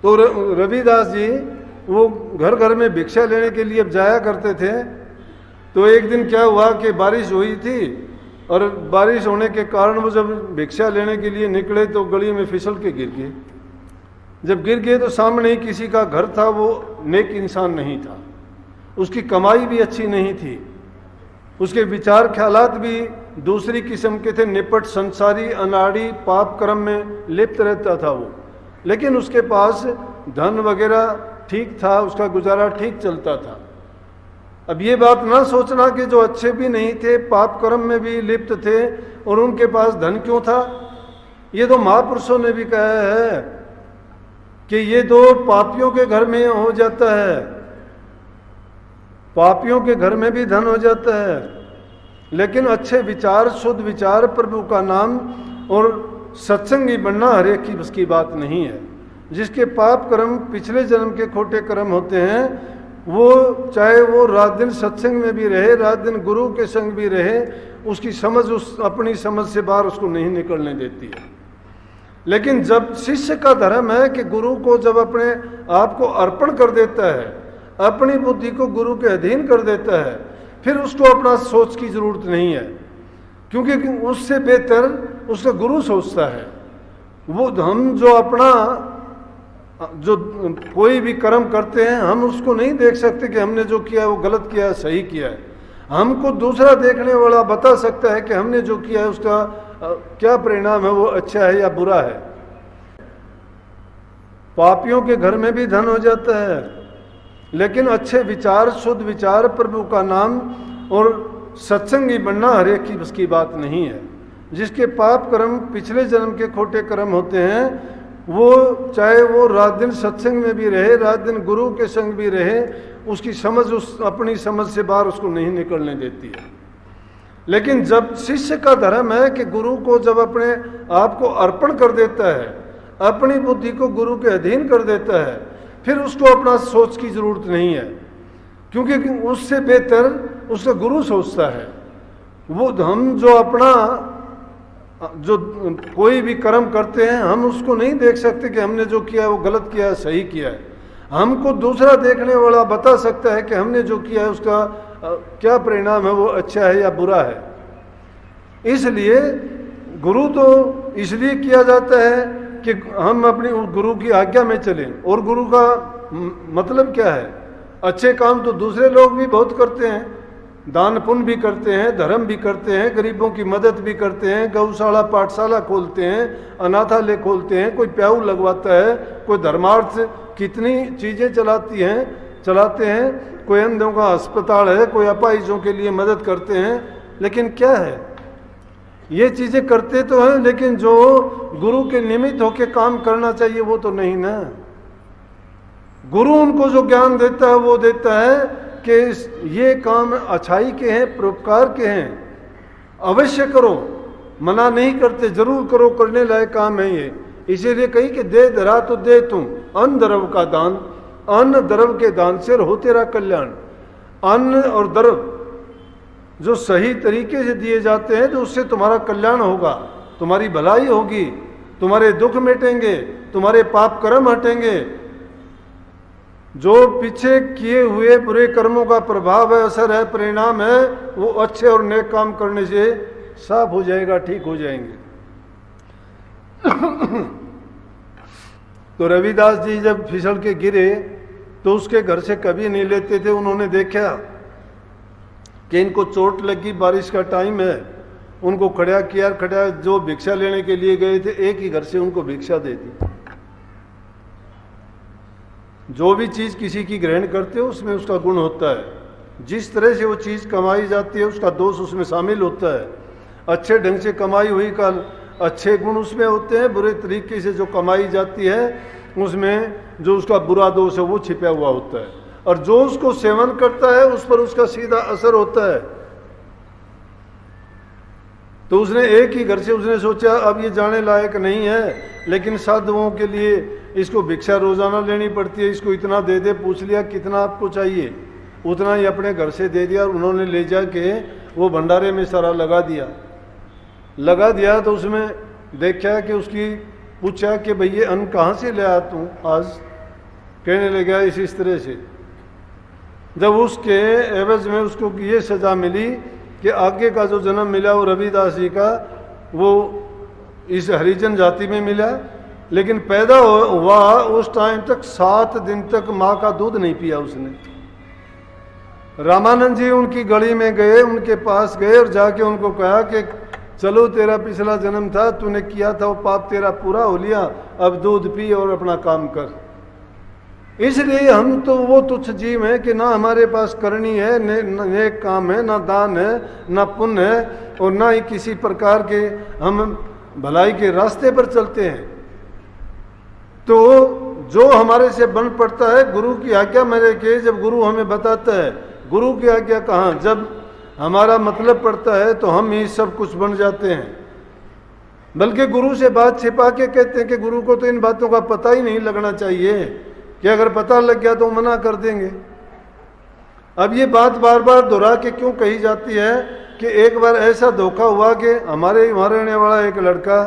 तो रविदास जी वो घर घर में भिक्षा लेने के लिए अब जाया करते थे। तो एक दिन क्या हुआ कि बारिश हुई थी और बारिश होने के कारण वो जब भिक्षा लेने के लिए निकले तो गली में फिसल के गिर गए। जब गिर गए तो सामने ही किसी का घर था, वो नेक इंसान नहीं था, उसकी कमाई भी अच्छी नहीं थी, उसके विचार ख्यालात भी दूसरी किस्म के थे, निपट संसारी अनाड़ी पाप कर्म में लिप्त रहता था वो। लेकिन उसके पास धन वगैरह ठीक था, उसका गुजारा ठीक चलता था। अब ये बात ना सोचना कि जो अच्छे भी नहीं थे, पाप कर्म में भी लिप्त थे और उनके पास धन क्यों था। ये तो महापुरुषों ने भी कहा है कि ये दो पापियों के घर में हो जाता है, पापियों के घर में भी धन हो जाता है, लेकिन अच्छे विचार, शुद्ध विचार, प्रभु का नाम और सत्संगी बनना हर एक की बस की बात नहीं है। जिसके पाप कर्म पिछले जन्म के खोटे कर्म होते हैं, वो चाहे वो रात दिन सत्संग में भी रहे, रात दिन गुरु के संग भी रहे, उसकी समझ उस अपनी समझ से बाहर उसको नहीं निकलने देती है। लेकिन जब शिष्य का धर्म है कि गुरु को जब अपने आप को अर्पण कर देता है, अपनी बुद्धि को गुरु के अधीन कर देता है, फिर उसको अपना सोच की जरूरत नहीं है, क्योंकि उससे बेहतर उसका गुरु सोचता है। वो हम जो अपना जो कोई भी कर्म करते हैं, हम उसको नहीं देख सकते कि हमने जो किया है वो गलत किया है, सही किया है। हमको दूसरा देखने वाला बता सकता है कि हमने जो किया है उसका क्या परिणाम है, वो अच्छा है या बुरा है। पापियों के घर में भी धन हो जाता है, लेकिन अच्छे विचार, शुद्ध विचार, प्रभु का नाम और सत्संगी बनना हर एक की बस की बात नहीं है। जिसके पाप कर्म पिछले जन्म के खोटे कर्म होते हैं, वो चाहे वो रात दिन सत्संग में भी रहे, रात दिन गुरु के संग भी रहे, उसकी समझ उस अपनी समझ से बाहर उसको नहीं निकलने देती है। लेकिन जब शिष्य का धर्म है कि गुरु को जब अपने आप को अर्पण कर देता है, अपनी बुद्धि को गुरु के अधीन कर देता है, फिर उसको अपना सोच की जरूरत नहीं है, क्योंकि उससे बेहतर उसका गुरु सोचता है। वो हम जो अपना जो कोई भी कर्म करते हैं, हम उसको नहीं देख सकते कि हमने जो किया है वो गलत किया है, सही किया है। हमको दूसरा देखने वाला बता सकता है कि हमने जो किया है उसका क्या परिणाम है, वो अच्छा है या बुरा है। इसलिए गुरु तो इसलिए किया जाता है कि हम अपनी गुरु की आज्ञा में चलें। और गुरु का मतलब क्या है? अच्छे काम तो दूसरे लोग भी बहुत करते हैं, दान पुण्य भी करते हैं, धर्म भी करते हैं, गरीबों की मदद भी करते हैं, गौशाला पाठशाला खोलते हैं, अनाथालय खोलते हैं, कोई प्याऊ लगवाता है, कोई धर्मार्थ कितनी चीज़ें चलाते हैं, कोई अंधों का अस्पताल है, कोई अपाहिजों के लिए मदद करते हैं। लेकिन क्या है, ये चीज़ें करते तो हैं, लेकिन जो गुरु के निमित्त होके काम करना चाहिए वो तो नहीं ना। गुरु उनको जो ज्ञान देता है वो देता है कि ये काम अच्छाई के हैं, परोपकार के हैं, अवश्य करो, मना नहीं करते, जरूर करो, करने लायक काम है ये। इसीलिए कही कि दे धरा तो दे तुम अन्न द्रव का दान, अन्न द्रव के दान से हो तेरा कल्याण। अन्न और द्रव जो सही तरीके से दिए जाते हैं तो उससे तुम्हारा कल्याण होगा, तुम्हारी भलाई होगी, तुम्हारे दुख मिटेंगे, तुम्हारे पाप कर्म हटेंगे। जो पीछे किए हुए बुरे कर्मों का प्रभाव है, असर है, परिणाम है, वो अच्छे और नेक काम करने से साफ हो जाएगा, ठीक हो जाएंगे। तो रविदास जी जब फिसल के गिरे तो उसके घर से कभी नहीं लेते थे। उन्होंने देखा कि इनको चोट लगी, बारिश का टाइम है, उनको खड़ा किया, जो भिक्षा लेने के लिए गए थे एक ही घर से उनको भिक्षा दे दी। जो भी चीज़ किसी की ग्रहण करते हो उसमें उसका गुण होता है, जिस तरह से वो चीज़ कमाई जाती है उसका दोष उसमें शामिल होता है। अच्छे ढंग से कमाई हुई का अच्छे गुण उसमें होते हैं, बुरे तरीके से जो कमाई जाती है उसमें जो उसका बुरा दोष है वो छिपा हुआ होता है। और जो उसको सेवन करता है उस पर उसका सीधा असर होता है। तो उसने एक ही घर से उसने सोचा अब ये जाने लायक नहीं है, लेकिन साधुओं के लिए इसको भिक्षा रोजाना लेनी पड़ती है, इसको इतना दे दे, पूछ लिया कितना आपको चाहिए, उतना ही अपने घर से दे दिया। और उन्होंने ले जाके वो भंडारे में सारा लगा दिया। तो उसमें देखा कि उसकी पूछा कि भई ये अन्न कहाँ से ले आया तू आज, कहने लगा इस तरह से। जब उसके एवज में उसको ये सज़ा मिली कि आगे का जो जन्म मिला वो रविदास जी का वो इस हरिजन जाति में मिला, लेकिन पैदा हुआ उस टाइम तक 7 दिन तक माँ का दूध नहीं पिया उसने। रामानंद जी उनकी गली में गए, उनके पास गए और जाके उनको कहा कि चलो तेरा पिछला जन्म था, तूने किया था वो पाप तेरा पूरा हो लिया, अब दूध पी और अपना काम कर। इसलिए हम तो वो तुच्छ जीव हैं कि ना हमारे पास करनी है, नेक काम है, ना दान है, ना पुण्य है, और ना ही किसी प्रकार के हम भलाई के रास्ते पर चलते हैं। तो जो हमारे से बन पड़ता है गुरु की आज्ञा मेरे के, जब गुरु हमें बताता है, गुरु की आज्ञा कहाँ, जब हमारा मतलब पड़ता है तो हम ही सब कुछ बन जाते हैं। बल्कि गुरु से बात छिपा के कहते हैं कि गुरु को तो इन बातों का पता ही नहीं लगना चाहिए, कि अगर पता लग गया तो मना कर देंगे। अब ये बात बार बार दोहरा के क्यों कही जाती है कि एक बार ऐसा धोखा हुआ कि हमारे वहाँ रहने वाला एक लड़का,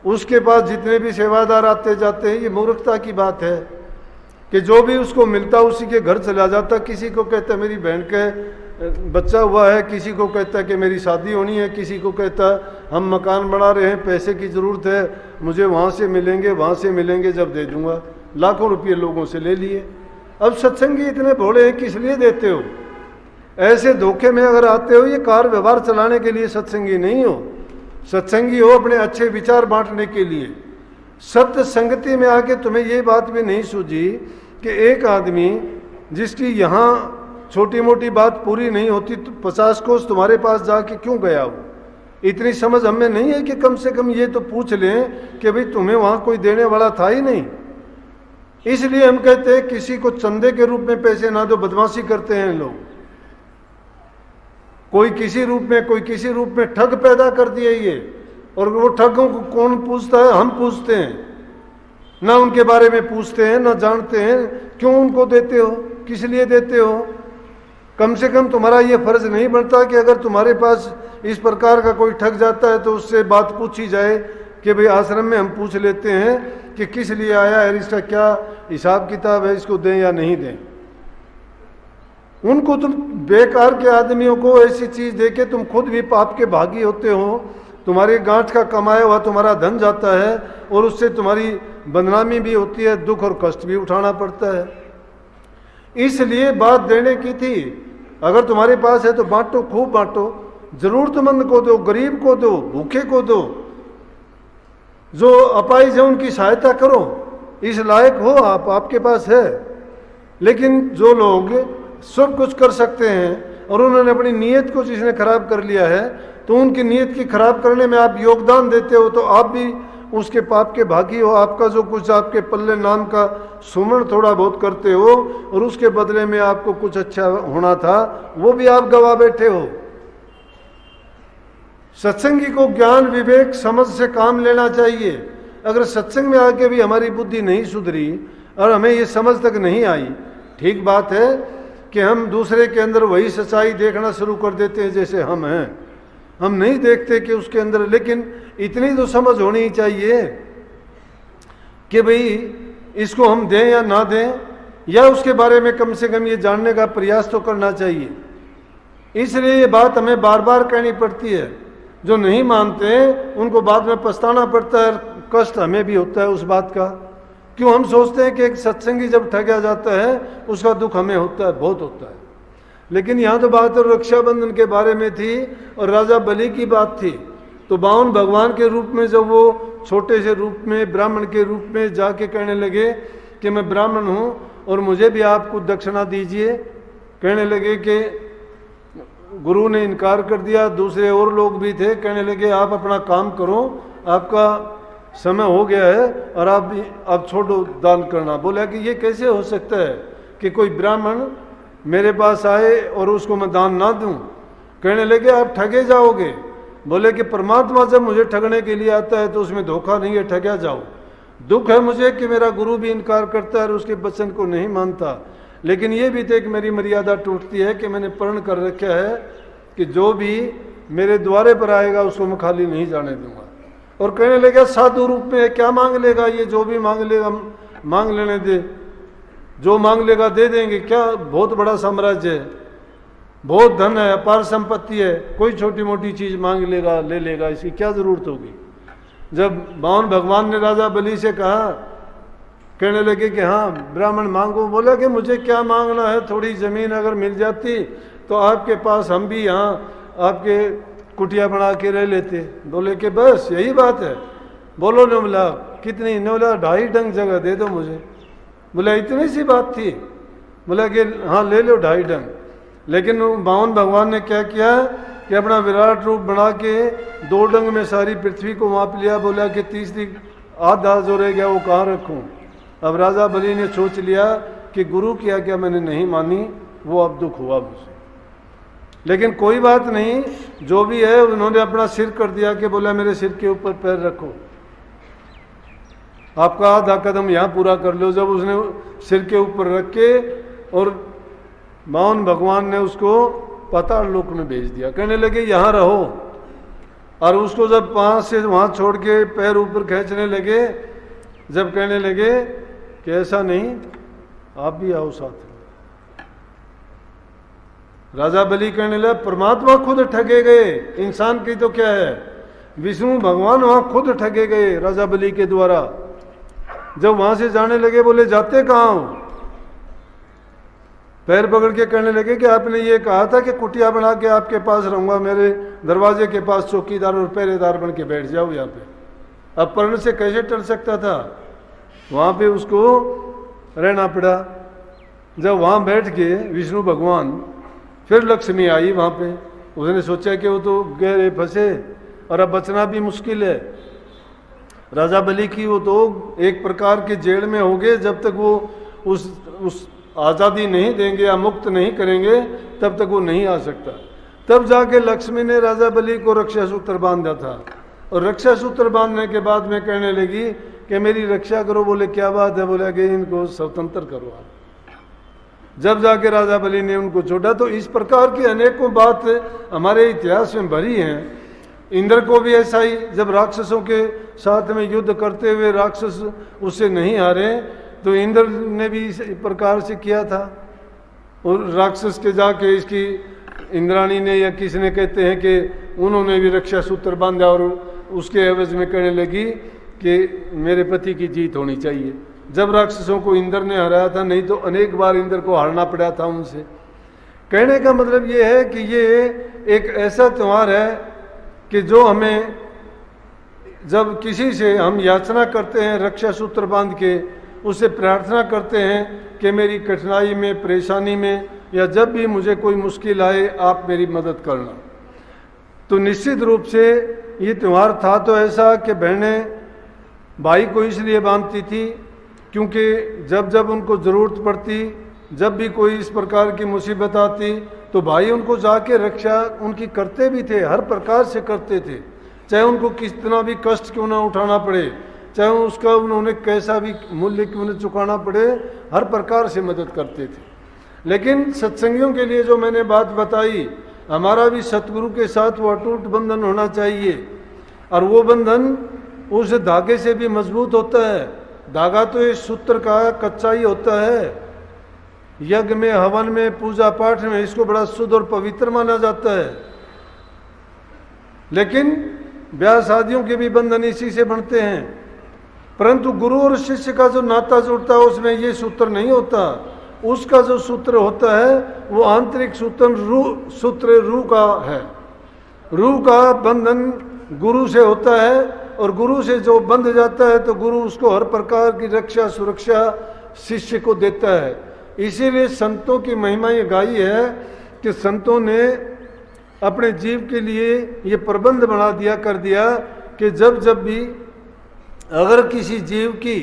उसके पास जितने भी सेवादार आते जाते हैं, ये मूर्खता की बात है कि जो भी उसको मिलता उसी के घर चला जाता। किसी को कहता है मेरी बहन का बच्चा हुआ है, किसी को कहता है कि मेरी शादी होनी है, किसी को कहता है हम मकान बना रहे हैं, पैसे की ज़रूरत है, मुझे वहाँ से मिलेंगे जब दे दूँगा। लाखों रुपये लोगों से ले लिए। अब सत्संगी इतने भोले हैं, किस लिए देते हो? ऐसे धोखे में अगर आते हो, ये कार व्यवहार चलाने के लिए सत्संगी नहीं हो। सत्संगी हो अपने अच्छे विचार बांटने के लिए। सत्य संगति में आके तुम्हें ये बात भी नहीं सूझी कि एक आदमी जिसकी यहाँ छोटी मोटी बात पूरी नहीं होती तो 50 कोस तुम्हारे पास जाके क्यों गया हो? इतनी समझ हमें नहीं है कि कम से कम ये तो पूछ लें कि भाई तुम्हें वहाँ कोई देने वाला था ही नहीं। इसलिए हम कहते हैं किसी को चंदे के रूप में पैसे ना दो, बदमाशी करते हैं लोग। कोई किसी रूप में, कोई किसी रूप में ठग पैदा कर दिए ये, और वो ठगों को कौन पूछता है? हम पूछते हैं। ना उनके बारे में पूछते हैं, ना जानते हैं क्यों उनको देते हो, किस लिए देते हो। कम से कम तुम्हारा ये फर्ज नहीं बनता कि अगर तुम्हारे पास इस प्रकार का कोई ठग जाता है तो उससे बात पूछी जाए कि भाई आश्रम में हम पूछ लेते हैं कि किस लिए आया है, इसका क्या हिसाब किताब है, इसको दें या नहीं दें। उनको तुम बेकार के आदमियों को ऐसी चीज देके तुम खुद भी पाप के भागी होते हो। तुम्हारी गांठ का कमाया हुआ तुम्हारा धन जाता है और उससे तुम्हारी बदनामी भी होती है, दुख और कष्ट भी उठाना पड़ता है। इसलिए बात देने की थी। अगर तुम्हारे पास है तो बांटो, खूब बांटो, जरूरतमंद को दो, गरीब को दो, भूखे को दो, जो अपाहिज है उनकी सहायता करो। इस लायक हो आप, आपके पास है। लेकिन जो लोग सब कुछ कर सकते हैं और उन्होंने अपनी नीयत को जिसने खराब कर लिया है, तो उनकी नीयत की खराब करने में आप योगदान देते हो तो आप भी उसके पाप के भागी हो। आपका जो कुछ आपके पल्ले नाम का सुमरण थोड़ा बहुत करते हो और उसके बदले में आपको कुछ अच्छा होना था, वो भी आप गवा बैठे हो। सत्संगी को ज्ञान विवेक समझ से काम लेना चाहिए। अगर सत्संग में आके भी हमारी बुद्धि नहीं सुधरी और हमें ये समझ तक नहीं आई, ठीक बात है कि हम दूसरे के अंदर वही सच्चाई देखना शुरू कर देते हैं जैसे हम हैं। हम नहीं देखते कि उसके अंदर, लेकिन इतनी तो समझ होनी चाहिए कि भाई इसको हम दें या ना दें, या उसके बारे में कम से कम ये जानने का प्रयास तो करना चाहिए। इसलिए ये बात हमें बार बार कहनी पड़ती है। जो नहीं मानते उनको बाद में पछताना पड़ता है, कष्ट हमें भी होता है उस बात का। क्यों हम सोचते हैं कि एक सत्संगी जब ठगा जाता है उसका दुख हमें होता है, बहुत होता है। लेकिन यहाँ तो बात रक्षाबंधन के बारे में थी और राजा बलि की बात थी। तो बावन भगवान के रूप में जब वो छोटे से रूप में ब्राह्मण के रूप में जाके कहने लगे कि मैं ब्राह्मण हूँ और मुझे भी आप कुछ दक्षिणा दीजिए, कहने लगे कि गुरु ने इनकार कर दिया। दूसरे और लोग भी थे, कहने लगे आप अपना काम करो, आपका समय हो गया है और आप छोड़ो दान करना। बोला कि ये कैसे हो सकता है कि कोई ब्राह्मण मेरे पास आए और उसको मैं दान ना दूं। कहने लगे आप ठगे जाओगे। बोले कि परमात्मा जब मुझे ठगने के लिए आता है तो उसमें धोखा नहीं है, ठगा जाओ। दुख है मुझे कि मेरा गुरु भी इनकार करता है और उसके वचन को नहीं मानता, लेकिन ये भी थे कि मेरी मर्यादा टूटती है कि मैंने प्रण कर रखा है कि जो भी मेरे द्वारे पर आएगा उसको मैं खाली नहीं जाने दूंगा। और कहने लगा साधु रूप में क्या मांग लेगा ये, जो भी मांग लेगा मांग लेने दे। जो मांग लेगा दे देंगे। क्या बहुत बड़ा साम्राज्य है, बहुत धन है, अपार संपत्ति है, कोई छोटी मोटी चीज मांग लेगा, ले लेगा, इसकी क्या जरूरत होगी। जब बावन भगवान ने राजा बलि से कहा, कहने लगे कि हाँ ब्राह्मण मांगो, बोला कि मुझे क्या मांगना है, थोड़ी जमीन अगर मिल जाती तो आपके पास हम भी यहाँ आपके कुटिया बना के रह लेते। बोले कि बस यही बात है। बोलो ने बोला कितनी, ने बोला 2.5 डंग जगह दे दो मुझे। बोला इतनी सी बात थी। बोला कि हाँ ले लो 2.5 डंग। लेकिन बावन भगवान ने क्या किया कि अपना विराट रूप बना के 2 डंग में सारी पृथ्वी को माप लिया। बोला कि तीसरी आधा जो रह गया वो कहाँ रखूं। अब राजा बलि ने सोच लिया कि गुरु की आज्ञा मैंने नहीं मानी, वो अब दुख हुआ मुझे। लेकिन कोई बात नहीं, जो भी है उन्होंने अपना सिर कर दिया कि बोला मेरे सिर के ऊपर पैर रखो, आपका आधा कदम यहाँ पूरा कर लो। जब उसने सिर के ऊपर रख के और बावन भगवान ने उसको पाताल लोक में भेज दिया। कहने लगे यहाँ रहो। और उसको जब पांव से वहां छोड़ के पैर ऊपर खींचने लगे, जब कहने लगे कि ऐसा नहीं, आप भी आओ साथ में। राजा बलि कहने लगा परमात्मा खुद ठगे गए, इंसान की तो क्या है। विष्णु भगवान वहां खुद ठगे गए राजा बलि के द्वारा। जब वहां से जाने लगे, बोले जाते कहाँ हो। पैर पकड़ के कहने लगे कि आपने ये कहा था कि कुटिया बना के आपके पास रहूंगा, मेरे दरवाजे के पास चौकीदार और पहरेदार बन के बैठ जाओ यहाँ पे। अब पर्ण से कैसे टल सकता था, वहां पे उसको रहना पड़ा। जब वहां बैठ के विष्णु भगवान, फिर लक्ष्मी आई वहां पे। उसने सोचा कि वो तो गहरे फंसे और अब बचना भी मुश्किल है। राजा बलि की वो तो एक प्रकार के जेल में हो गए, जब तक वो उस आज़ादी नहीं देंगे या मुक्त नहीं करेंगे तब तक वो नहीं आ सकता। तब जाके लक्ष्मी ने राजा बलि को रक्षा सूत्र बांधा था। और रक्षा सूत्र बांधने के बाद में कहने लगी कि मेरी रक्षा करो। बोले क्या बात है। बोला कि इनको स्वतंत्र करो आप। जब जाके राजा बलि ने उनको छोड़ा। तो इस प्रकार की अनेकों बात हमारे इतिहास में भरी हैं। इंद्र को भी ऐसा ही, जब राक्षसों के साथ में युद्ध करते हुए राक्षस उससे नहीं हारे, तो इंद्र ने भी इस प्रकार से किया था। और राक्षस के जाके इसकी इंद्राणी ने या किसी ने कहते हैं कि उन्होंने भी रक्षा सूत्र बांधा और उसके एवज में कहने लगी कि मेरे पति की जीत होनी चाहिए। जब राक्षसों को इंद्र ने हराया था, नहीं तो अनेक बार इंद्र को हारना पड़ा था उनसे। कहने का मतलब ये है कि ये एक ऐसा त्यौहार है कि जो हमें, जब किसी से हम याचना करते हैं रक्षा सूत्र बांध के, उससे प्रार्थना करते हैं कि मेरी कठिनाई में, परेशानी में, या जब भी मुझे कोई मुश्किल आए आप मेरी मदद करना। तो निश्चित रूप से ये त्यौहार था तो ऐसा कि बहनें भाई को इसलिए बांधती थी क्योंकि जब जब उनको ज़रूरत पड़ती, जब भी कोई इस प्रकार की मुसीबत आती, तो भाई उनको जाके रक्षा उनकी करते भी थे, हर प्रकार से करते थे। चाहे उनको कितना भी कष्ट क्यों ना उठाना पड़े, चाहे उसका उन्होंने कैसा भी मूल्य क्यों न चुकाना पड़े, हर प्रकार से मदद करते थे। लेकिन सत्संगियों के लिए जो मैंने बात बताई, हमारा भी सतगुरु के साथ वो अटूट बंधन होना चाहिए। और वो बंधन उस धागे से भी मजबूत होता है। धागा तो इस सूत्र का कच्चा ही होता है। यज्ञ में, हवन में, पूजा पाठ में इसको बड़ा शुद्ध और पवित्र माना जाता है। लेकिन ब्याह शादियों के भी बंधन इसी से बनते हैं। परंतु गुरु और शिष्य का जो नाता जुड़ता है उसमें ये सूत्र नहीं होता। उसका जो सूत्र होता है वो आंतरिक सूत्र रूह का है। रूह का बंधन गुरु से होता है और गुरु से जो बंध जाता है तो गुरु उसको हर प्रकार की रक्षा सुरक्षा शिष्य को देता है। इसीलिए संतों की महिमा ये गाई है कि संतों ने अपने जीव के लिए ये प्रबंध बना दिया, कर दिया कि जब जब भी अगर किसी जीव की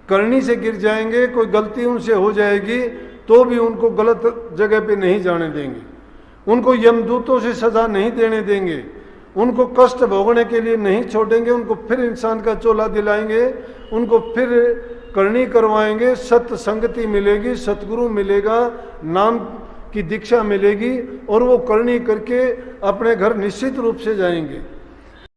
करनी से गिर जाएंगे, कोई गलती उनसे हो जाएगी, तो भी उनको गलत जगह पे नहीं जाने देंगे, उनको यमदूतों से सजा नहीं देने देंगे, उनको कष्ट भोगने के लिए नहीं छोड़ेंगे, उनको फिर इंसान का चोला दिलाएंगे, उनको फिर करनी करवाएंगे, सत्य संगति मिलेगी, सतगुरु मिलेगा, नाम की दीक्षा मिलेगी और वो करनी करके अपने घर निश्चित रूप से जाएंगे।